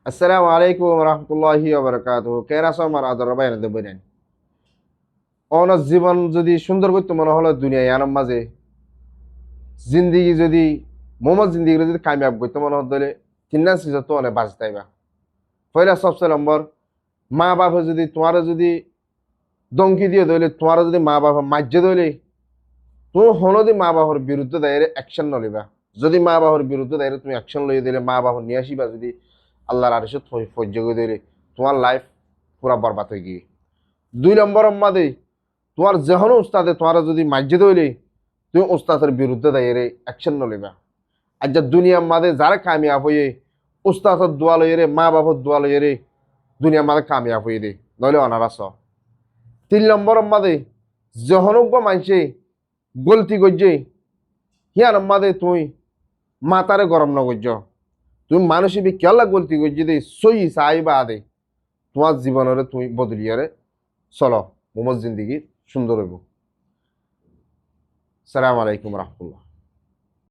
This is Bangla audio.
আসসালামু আলাইকুম রহমতুল্লাহি ওবরাকাতুহু। কেরা আমার আদর বাইরে দেবেন অনার জীবন যদি সুন্দর করতে মনে হলো দুনিয়ায় আনম মাঝে জিন্দিগি যদি মোহাম্মদ জিন্দিগি যদি কামিয়াব করতে মনে হলে তিন সিজন তো অনেক বাঁচতে পারবা। পয়লা সবচেয়ে নম্বর, মা বাবা যদি তোমার যদি দমকি দিয়ে ধরলে, তোমার যদি মা বাবা মার্য ধরলে, তুমি হনদি মা বাবার বিরুদ্ধে দায়ের অ্যাকশন নলিবা। যদি মা বাবার বিরুদ্ধে দায়ের তুমি অ্যাকশন লইয়ে দিলে, মা বাবা নিয়ে আসিবা যদি আল্লাহর আদেশত সহ্য করে দিলে, তোমার লাইফ পুরা বরবাদ হয়ে গিয়ে। 2 নম্বর মাদে তোমার যেহনো উস্তাদে তোমার যদি মার্জিদ হইলে, তুমি উস্তাদের বিরুদ্ধে দাঁড়িয়ে অ্যাকশন নলিবা। আর যা দুনিয়ার মাদে যারা কামিয়াব হয়ে উস্তাদের দোয়া লইয়ে মা বাবার দোয়া লইয়ে দুনিয়ার মাদে কামিয়াব হয়ে দে, নইলে অনারাস। 3 নম্বর মাদে যহনজ্ঞ মানুষে গলতি করছে, হিয়ার মাদে তুমি মাতারে গরম নগর্য, তুমি মানুষের কেলা গলতি করছে দে সই চাইবা আদে তোমার জীবনের তুমি বদলিয়ারে চলো, মোমোজ জিন্দিগি সুন্দর হইব। সালাম আলাইকুম রহমতুল্লাহ।